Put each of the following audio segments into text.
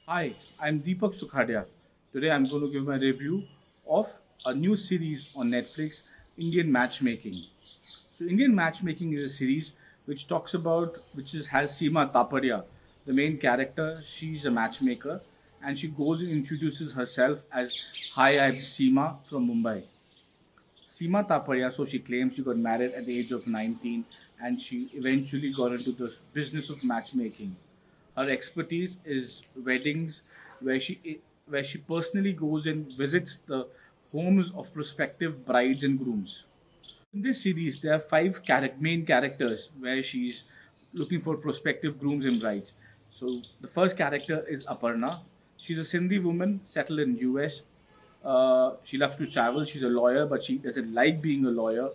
Hi, I'm Deepak Sukhadia. Today I'm going to give my review of a new series on Netflix, Indian Matchmaking. So Indian Matchmaking is a series which talks about has Seema Taparia, the main character. She's a matchmaker and she goes and introduces herself as Hi, I'm Seema from Mumbai. Seema Taparia, so she claims she got married at the age of 19 and she eventually got into the business of matchmaking. Her expertise is weddings, where she personally goes and visits the homes of prospective brides and grooms. In this series, there are main characters where she's looking for prospective grooms and brides. So the first character is Aparna. She's a Sindhi woman settled in US. She loves to travel. She's a lawyer, but she doesn't like being a lawyer.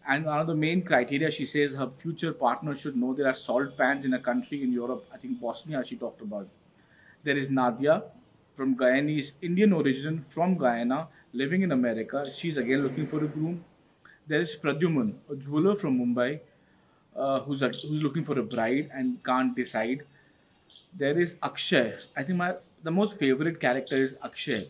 And one of the main criteria, she says her future partner should know there are salt pans in a country in Europe. I think Bosnia, she talked about. There is Nadia from Guyanese Indian origin from Guyana, living in America. She's again looking for a groom. There is Pradyuman, a jeweler from Mumbai, who's looking for a bride and can't decide. There is Akshay. I think my the most favorite character is Akshay.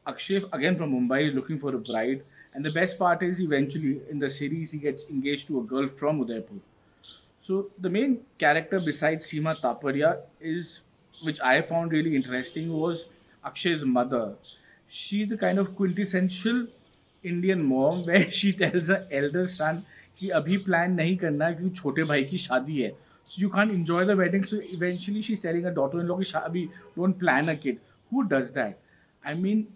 Akshay, again from Mumbai, is looking for a bride. And the best part is eventually in the series, he gets engaged to a girl from Udaipur. So the main character besides Seema Taparia is, which I found really interesting, was Akshay's mother. She's the kind of quintessential Indian mom where she tells her elder son कि अभी plan नहीं करना है क्योंकि छोटे भाई की शादी है. So you can't enjoy the wedding. So eventually she's telling her daughter-in-law कि अभी don't plan a kid. Who does that? I mean,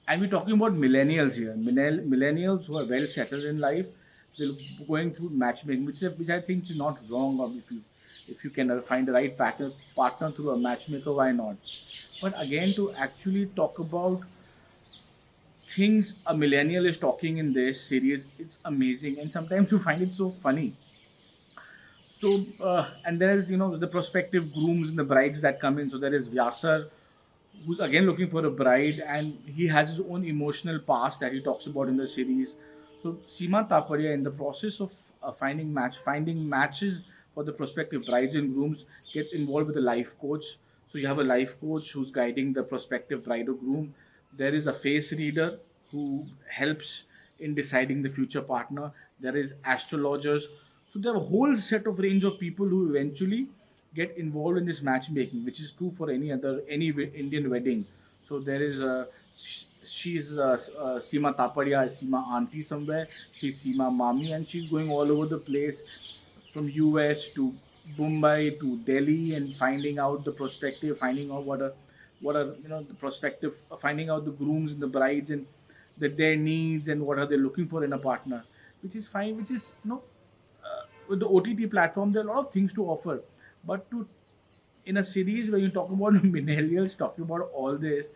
and we're talking about millennials here. Millennials who are well settled in life, they're going through matchmaking, which I think is not wrong. Or if you can find the right partner through a matchmaker, why not? But again, to actually talk about things a millennial is talking in this series, it's amazing, and sometimes you find it so funny. So, and there's the prospective grooms and the brides that come in. So there is Vyasar, who's again looking for a bride, and he has his own emotional past that he talks about in the series. So Seema Taparia, in the process of finding matches for the prospective brides and grooms, gets involved with a life coach. So you have a life coach who's guiding the prospective bride or groom. There is a face reader who helps in deciding the future partner. There is astrologers. So there are a whole set of range of people who eventually get involved in this matchmaking, which is true for Indian wedding. So there is she's Seema Tapadia, Seema auntie somewhere. She's Seema mami, and she's going all over the place, from US to Mumbai to Delhi, and finding out the prospective, finding out what are the prospective, finding out the grooms and the brides and their needs and what are they looking for in a partner, which is fine. Which is with the OTT platform, there are a lot of things to offer, but to in a series where you talk about millennials talking about all this,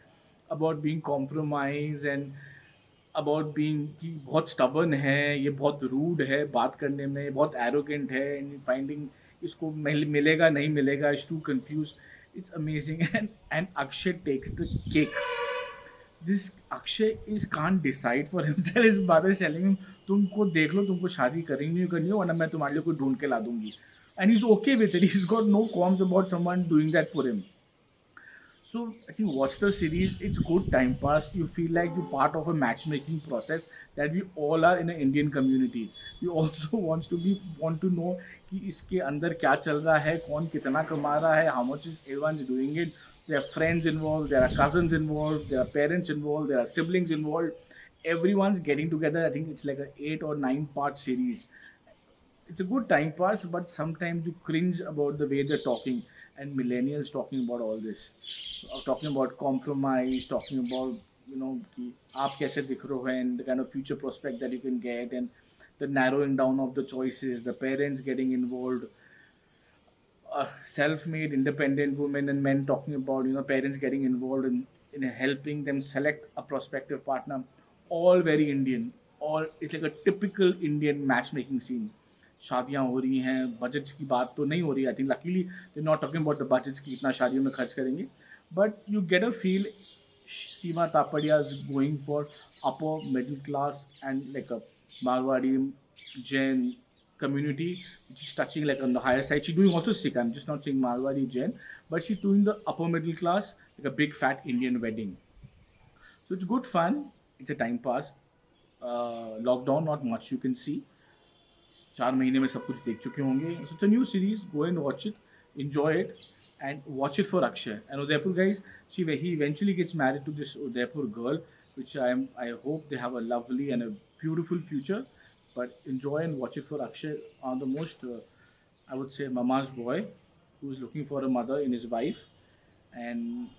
about being compromised and about being कि बहुत stubborn है, ये बहुत rude है बात करने में, बहुत arrogant है, and finding इसको मिलेगा नहीं मिलेगा, is too confused. It's amazing. And Akshay takes the cake. This Akshay is can't decide for himself. His mother is telling him, तुमको देख लो, तुमको शादी करनी नहीं करनी हो, वरना मैं तुम्हारे लिए कोई ढूंढ के ला दूंगी. And he's okay with it. He's got no qualms about someone doing that for him. So I think watch the series. It's good time pass. You feel like you're part of a matchmaking process that we all are in an Indian community. We also want to know कि इसके अंदर क्या चल रहा है, कौन कितना कमा रहा है, how much is everyone is doing it. There are friends involved, there are cousins involved, there are parents involved, there are siblings involved. Everyone's getting together. I think it's like an 8 or 9 part series. It's a good time pass, but sometimes you cringe about the way they're talking, and millennials talking about all this, talking about compromise, talking about कि आप कैसे दिख रहे हो, and the kind of future prospect that you can get, and the narrowing down of the choices, the parents getting involved, self-made independent women and men talking about parents getting involved in helping them select a prospective partner, all very Indian. All it's like a typical Indian matchmaking scene. शादियां हो रही हैं, budgets की बात तो नहीं हो रही. I think luckily they not talking about the budgets की इतना शादियों में खर्च करेंगे, but you get a feel Seema Tapadia is going for upper middle class and like a Marwadi, Jain, community, which is touching like on the higher side. She's doing also Sikh. I'm just not saying Marwari Jain, but she's doing the upper middle class, like a big fat Indian wedding. So it's good fun. It's a time pass. Lockdown, not much you can see. 4 महीने में सब कुछ देख चुके होंगे. So it's a new series. Go and watch it, enjoy it, and watch it for Akshay. And Udaipur guys, he eventually gets married to this Udaipur girl, which I hope they have a lovely and a beautiful future. But enjoy and watch it for Akshay, on the most, I would say, mama's boy, who is looking for a mother in his wife. And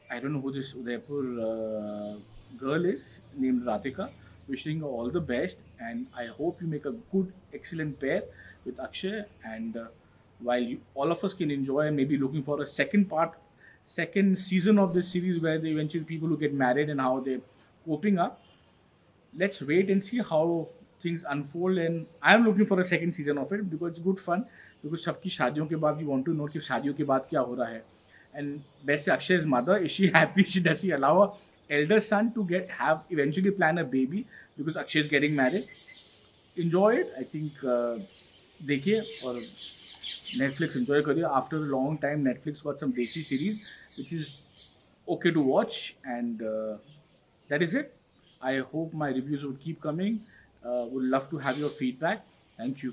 I don't know who this Udaipur girl is, named Radhika. Wishing her all the best, and I hope you make a good, excellent pair with Akshay. And while all of us can enjoy and maybe looking for a second season of this series where the eventually people who get married and how they're coping up, let's wait and see how things unfold. And I'm looking for a second season of it because it's good fun. Because सबकी शादियों के बाद we want to know कि शादियों के बाद क्या हो रहा है. And वैसे Akshay's mother, is she happy? Does she allow her elder son to have eventually plan a baby because Akshay is getting married? Enjoy it. I think देखिए और Netflix enjoy करिए. After a long time, Netflix got some desi series which is okay to watch, and that is it. I hope my reviews would keep coming. Would love to have your feedback. Thank you.